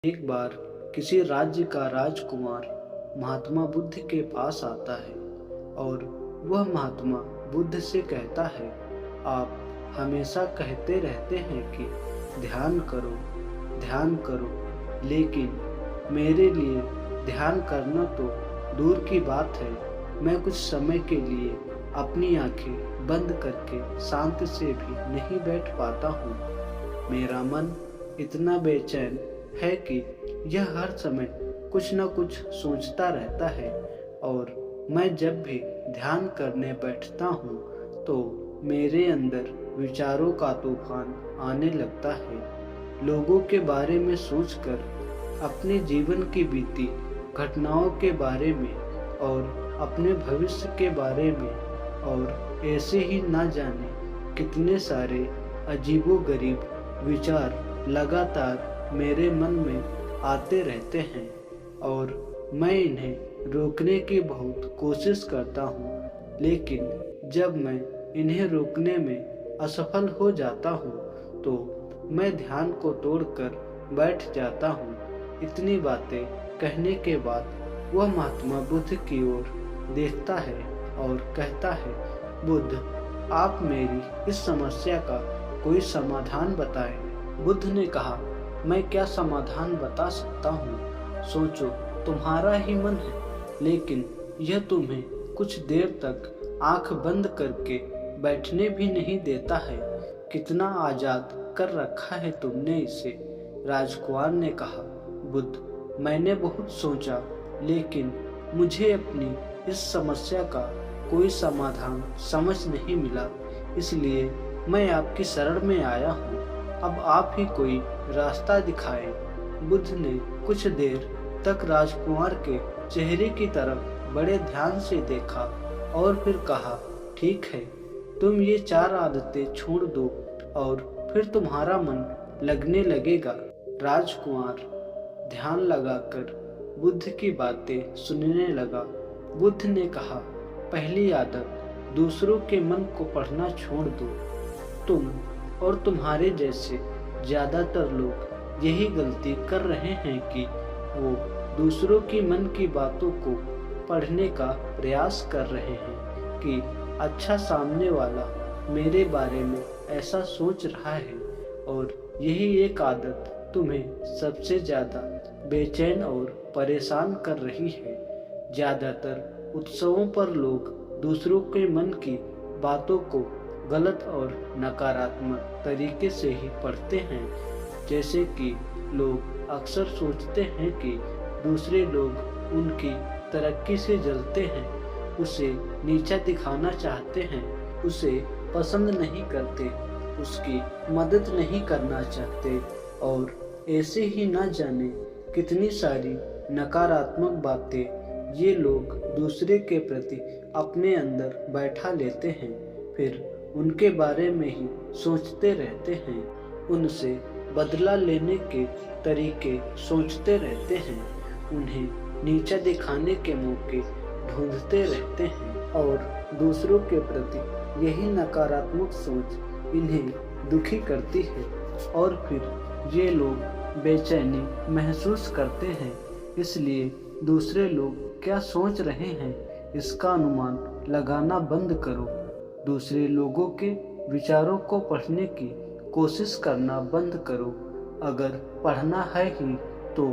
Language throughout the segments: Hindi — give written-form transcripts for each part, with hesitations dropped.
एक बार किसी राज्य का राजकुमार महात्मा बुद्ध के पास आता है और वह महात्मा बुद्ध से कहता है, आप हमेशा कहते रहते हैं कि ध्यान करो, लेकिन मेरे लिए ध्यान करना तो दूर की बात है। मैं कुछ समय के लिए अपनी आंखें बंद करके शांति से भी नहीं बैठ पाता हूँ। मेरा मन इतना बेचैन है कि यह हर समय कुछ न कुछ सोचता रहता है और मैं जब भी ध्यान करने बैठता हूँ तो मेरे अंदर विचारों का तूफान आने लगता है। लोगों के बारे में सोचकर, अपने जीवन की बीती घटनाओं के बारे में और अपने भविष्य के बारे में, और ऐसे ही ना जाने कितने सारे अजीबोगरीब विचार लगातार मेरे मन में आते रहते हैं और मैं इन्हें रोकने की बहुत कोशिश करता हूँ, लेकिन जब मैं इन्हें रोकने में असफल हो जाता हूँ तो मैं ध्यान को तोड़कर बैठ जाता हूँ। इतनी बातें कहने के बाद वह महात्मा बुद्ध की ओर देखता है और कहता है, बुद्ध, आप मेरी इस समस्या का कोई समाधान बताएं। बुद्ध ने कहा, मैं क्या समाधान बता सकता हूँ? सोचो, तुम्हारा ही मन है, लेकिन यह तुम्हें कुछ देर तक आंख बंद करके बैठने भी नहीं देता है। कितना आजाद कर रखा है तुमने इसे। राजकुमार ने कहा, बुद्ध, मैंने बहुत सोचा, लेकिन मुझे अपनी इस समस्या का कोई समाधान समझ नहीं मिला, इसलिए मैं आपकी शरण में आया हूँ। अब आप ही कोई रास्ता दिखाएं। बुद्ध ने कुछ देर तक राजकुमार के चेहरे की तरफ बड़े ध्यान से देखा और फिर कहा, ठीक है, तुम ये 4 आदतें छोड़ दो और फिर तुम्हारा मन लगने लगेगा। राजकुमार ध्यान लगाकर बुद्ध की बातें सुनने लगा। बुद्ध ने कहा, पहली आदत, दूसरों के मन को पढ़ना छोड़ दो। तुम और तुम्हारे जैसे ज्यादातर लोग यही गलती कर रहे हैं कि वो दूसरों की मन की बातों को पढ़ने का प्रयास कर रहे हैं कि अच्छा, सामने वाला मेरे बारे में ऐसा सोच रहा है, और यही एक आदत तुम्हें सबसे ज़्यादा बेचैन और परेशान कर रही है। ज़्यादातर उत्सवों पर लोग दूसरों के मन की बातों को गलत और नकारात्मक तरीके से ही पढ़ते हैं। जैसे कि लोग अक्सर सोचते हैं कि दूसरे लोग उनकी तरक्की से जलते हैं, उसे नीचा दिखाना चाहते हैं, उसे पसंद नहीं करते, उसकी मदद नहीं करना चाहते, और ऐसे ही ना जाने कितनी सारी नकारात्मक बातें ये लोग दूसरे के प्रति अपने अंदर बैठा लेते हैं। फिर उनके बारे में ही सोचते रहते हैं, उनसे बदला लेने के तरीके सोचते रहते हैं, उन्हें नीचा दिखाने के मौके ढूंढते रहते हैं, और दूसरों के प्रति यही नकारात्मक सोच इन्हें दुखी करती है, और फिर ये लोग बेचैनी महसूस करते हैं। इसलिए दूसरे लोग क्या सोच रहे हैं इसका अनुमान लगाना बंद करो। दूसरे लोगों के विचारों को पढ़ने की कोशिश करना बंद करो। अगर पढ़ना है ही तो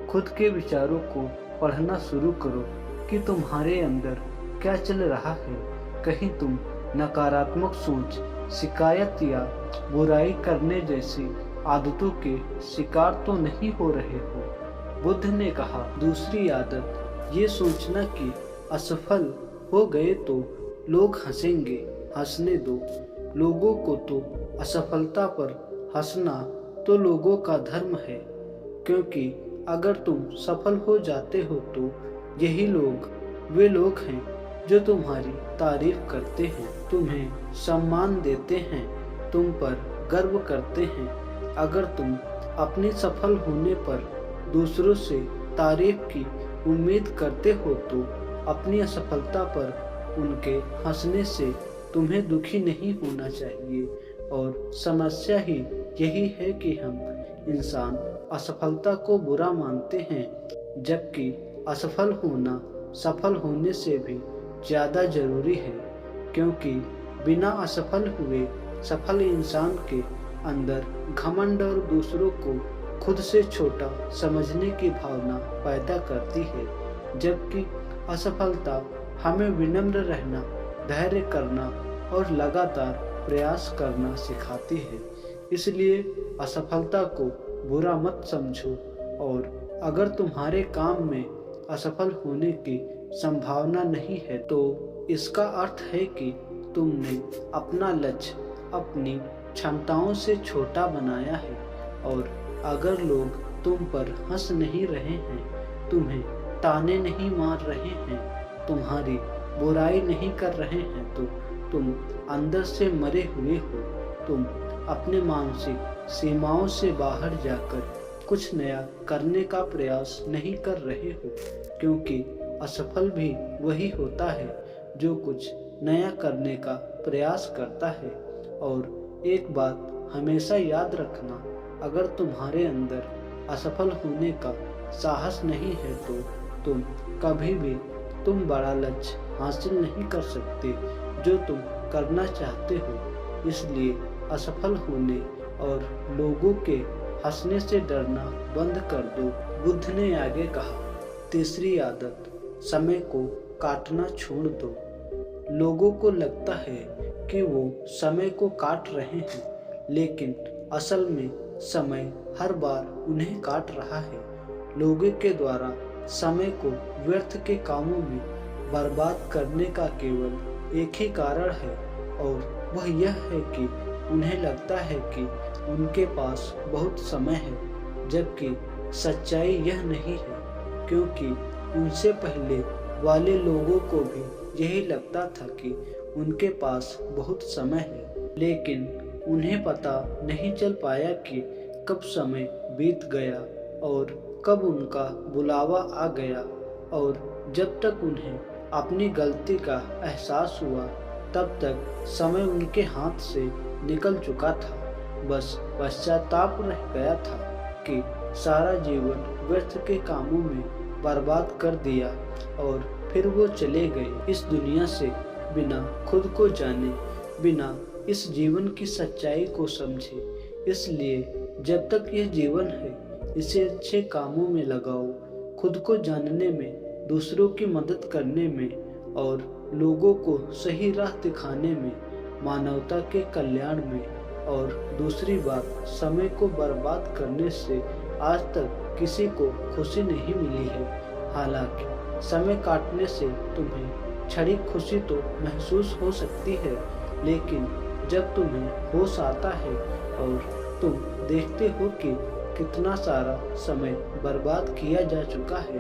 खुद के विचारों को पढ़ना शुरू करो कि तुम्हारे अंदर क्या चल रहा है। कहीं तुम नकारात्मक सोच, शिकायत या बुराई करने जैसी आदतों के शिकार तो नहीं हो रहे हो। बुद्ध ने कहा, दूसरी आदत, ये सोचना कि असफल हो गए तो लोग हंसेंगे। हंसने दो, लोगों को तो असफलता पर हंसना तो लोगों का धर्म है, क्योंकि अगर तुम सफल हो जाते हो तो यही लोग वे लोग हैं जो तुम्हारी तारीफ करते हैं, तुम्हें सम्मान देते हैं, तुम पर गर्व करते हैं। अगर तुम अपने सफल होने पर दूसरों से तारीफ की उम्मीद करते हो तो अपनी असफलता पर उनके हंसने से तुम्हें दुखी नहीं होना चाहिए। और समस्या ही यही है कि हम इंसान असफलता को बुरा मानते हैं, जबकि असफल होना सफल होने से भी ज़्यादा जरूरी है, क्योंकि बिना असफल हुए सफल इंसान के अंदर घमंड और दूसरों को खुद से छोटा समझने की भावना पैदा करती है, जबकि असफलता हमें विनम्र रहना, धैर्य करना और लगातार प्रयास करना सिखाती है। इसलिए असफलता को बुरा मत समझो, और अगर तुम्हारे काम में असफल होने की संभावना नहीं है तो इसका अर्थ है कि तुमने अपना लक्ष्य अपनी क्षमताओं से छोटा बनाया है। और अगर लोग तुम पर हंस नहीं रहे हैं, तुम्हें ताने नहीं मार रहे हैं, तुम्हारी बुराई नहीं कर रहे हैं, तो तुम अंदर से मरे हुए हो। तुम अपने मानसिक सीमाओं से बाहर जाकर कुछ नया करने का प्रयास नहीं कर रहे हो, क्योंकि असफल भी वही होता है जो कुछ नया करने का प्रयास करता है। और एक बात हमेशा याद रखना, अगर तुम्हारे अंदर असफल होने का साहस नहीं है तो तुम कभी भी बड़ा लक्ष्य हासिल नहीं कर सकते जो तुम करना चाहते हो। इसलिए असफल होने और लोगों के हंसने से डरना बंद कर दो। बुद्ध ने आगे कहा, तीसरी आदत, समय को काटना छोड़ दो। लोगों को लगता है कि वो समय को काट रहे हैं, लेकिन असल में समय हर बार उन्हें काट रहा है। लोगों के द्वारा समय को व्यर्थ के कामों में बर्बाद करने का केवल एक ही कारण है, और वह यह है कि उन्हें लगता है कि उनके पास बहुत समय है, जबकि सच्चाई यह नहीं है, क्योंकि उनसे पहले वाले लोगों को भी यही लगता था कि उनके पास बहुत समय है, लेकिन उन्हें पता नहीं चल पाया कि कब समय बीत गया और कब उनका बुलावा आ गया। और जब तक उन्हें अपनी गलती का एहसास हुआ, तब तक समय उनके हाथ से निकल चुका था। बस पश्चाताप रह गया था कि सारा जीवन व्यर्थ के कामों में बर्बाद कर दिया, और फिर वो चले गए इस दुनिया से बिना खुद को जाने, बिना इस जीवन की सच्चाई को समझे। इसलिए जब तक यह जीवन है, इसे अच्छे कामों में लगाओ, खुद को जानने में, दूसरों की मदद करने में और लोगों को सही राह दिखाने में, मानवता के कल्याण में। और दूसरी बात, समय को बर्बाद करने से आज तक किसी को खुशी नहीं मिली है। हालांकि समय काटने से तुम्हें क्षणिक खुशी तो महसूस हो सकती है, लेकिन जब तुम्हें होश आता है और तुम देखते हो कि कितना सारा समय बर्बाद किया जा चुका है,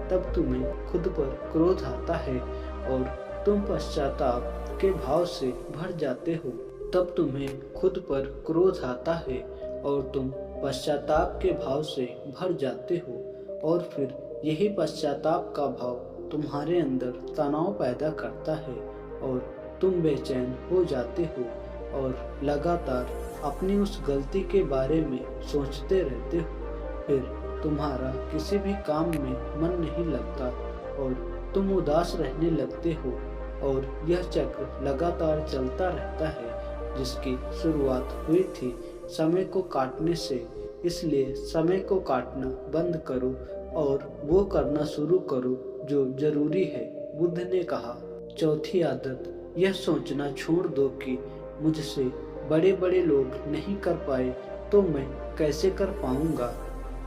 तब तुम्हें खुद पर क्रोध आता है और तुम पश्चाताप के भाव से भर जाते हो। तब तुम्हें खुद पर क्रोध आता है और तुम पश्चाताप के भाव से भर जाते हो, और फिर यही पश्चाताप का भाव तुम्हारे अंदर तनाव पैदा करता है और तुम बेचैन हो जाते हो और लगातार अपनी उस गलती के बारे में सोचते रहते हो। फिर तुम्हारा किसी भी काम में मन नहीं लगता और तुम उदास रहने लगते हो, और यह चक्र लगातार चलता रहता है, जिसकी शुरुआत हुई थी समय को काटने से। इसलिए समय को काटना बंद करो और वो करना शुरू करो जो जरूरी है। बुद्ध ने कहा, चौथी आदत, यह सोचना छोड़ दो कि मुझसे बड़े बड़े लोग नहीं कर पाए तो मैं कैसे कर पाऊंगा।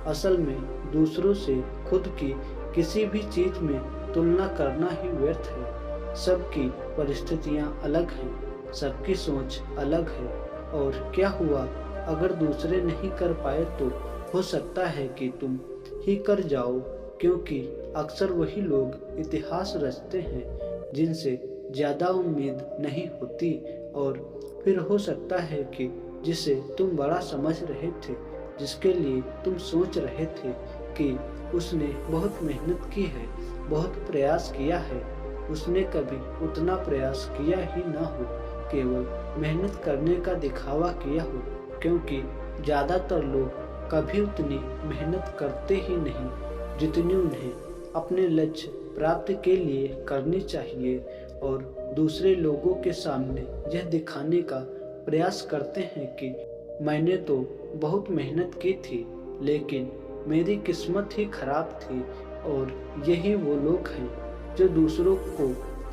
असल में दूसरों से खुद की किसी भी चीज में तुलना करना ही व्यर्थ है। सबकी परिस्थितियां अलग हैं, सबकी सोच अलग है, और क्या हुआ अगर दूसरे नहीं कर पाए तो हो सकता है कि तुम ही कर जाओ, क्योंकि अक्सर वही लोग इतिहास रचते हैं जिनसे ज़्यादा उम्मीद नहीं होती। और फिर हो सकता है कि जिसे तुम बड़ा समझ रहे थे, जिसके लिए तुम सोच रहे थे कि उसने बहुत मेहनत की है, बहुत प्रयास किया है, उसने कभी उतना प्रयास किया ही ना हो, केवल मेहनत करने का दिखावा किया हो। क्योंकि ज़्यादातर लोग कभी उतनी मेहनत करते ही नहीं जितनी उन्हें अपने लक्ष्य प्राप्ति के लिए करनी चाहिए, और दूसरे लोगों के सामने यह दिखाने का प्रयास करते हैं कि मैंने तो बहुत मेहनत की थी, लेकिन मेरी किस्मत ही खराब थी। और यही वो लोग हैं जो दूसरों को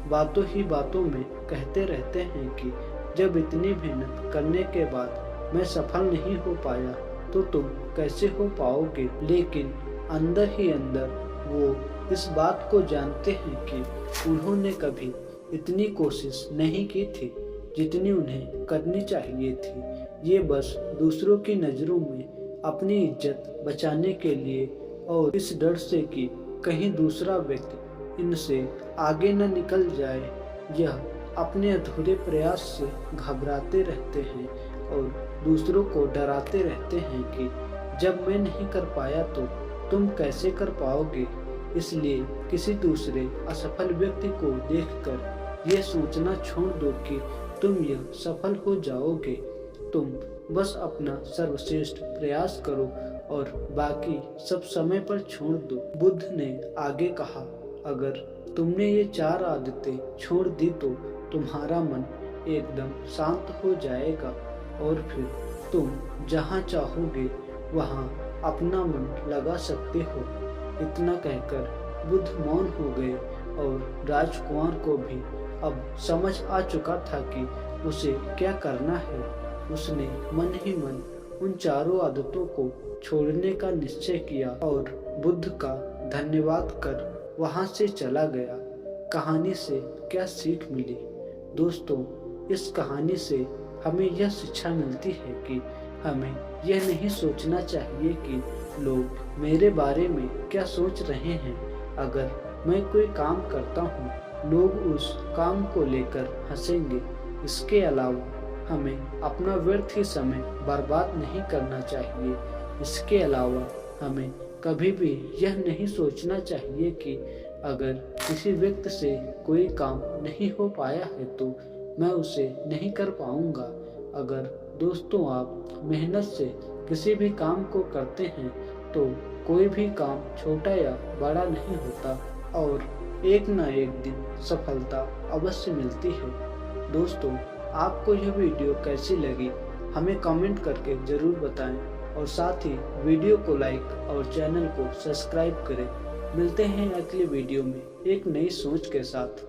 बातों ही बातों में कहते रहते हैं कि जब इतनी मेहनत करने के बाद मैं सफल नहीं हो पाया तो तुम कैसे हो पाओगे। लेकिन अंदर ही अंदर वो इस बात को जानते हैं कि उन्होंने कभी इतनी कोशिश नहीं की थी जितनी उन्हें करनी चाहिए थी। ये बस दूसरों की नज़रों में अपनी इज्जत बचाने के लिए और इस डर से कि कहीं दूसरा व्यक्ति इनसे आगे न निकल जाए, यह अपने अधूरे प्रयास से घबराते रहते हैं और दूसरों को डराते रहते हैं कि जब मैं नहीं कर पाया तो तुम कैसे कर पाओगे। इसलिए किसी दूसरे असफल व्यक्ति को देखकर यह सोचना छोड़ दो कि तुम यह सफल हो जाओगे। तुम बस अपना सर्वश्रेष्ठ प्रयास करो और बाकी सब समय पर छोड़ दो। बुद्ध ने आगे कहा, अगर तुमने ये 4 आदतें छोड़ दी तो तुम्हारा मन एकदम शांत हो जाएगा और फिर तुम जहाँ चाहोगे वहाँ अपना मन लगा सकते हो। इतना कहकर बुद्ध मौन हो गए और राजकुमार को भी अब समझ आ चुका था कि उसे क्या करना है। उसने मन ही मन उन 4 आदतों को छोड़ने का निश्चय किया और बुद्ध का धन्यवाद कर वहां से चला गया। कहानी से क्या सीख मिली? दोस्तों, इस कहानी से हमें यह शिक्षा मिलती है कि हमें यह नहीं सोचना चाहिए कि लोग मेरे बारे में क्या सोच रहे हैं। अगर मैं कोई काम करता हूँ, लोग उस काम को लेकर हंसेंगे। इसके अलावा हमें अपना व्यर्थ ही समय बर्बाद नहीं करना चाहिए। इसके अलावा हमें कभी भी यह नहीं सोचना चाहिए कि अगर किसी व्यक्ति से कोई काम नहीं हो पाया है तो मैं उसे नहीं कर पाऊंगा। अगर दोस्तों आप मेहनत से किसी भी काम को करते हैं तो कोई भी काम छोटा या बड़ा नहीं होता और एक न एक दिन सफलता अवश्य मिलती है। दोस्तों, आपको यह वीडियो कैसी लगी हमें कमेंट करके ज़रूर बताएं और साथ ही वीडियो को लाइक और चैनल को सब्सक्राइब करें। मिलते हैं अगले वीडियो में एक नई सोच के साथ।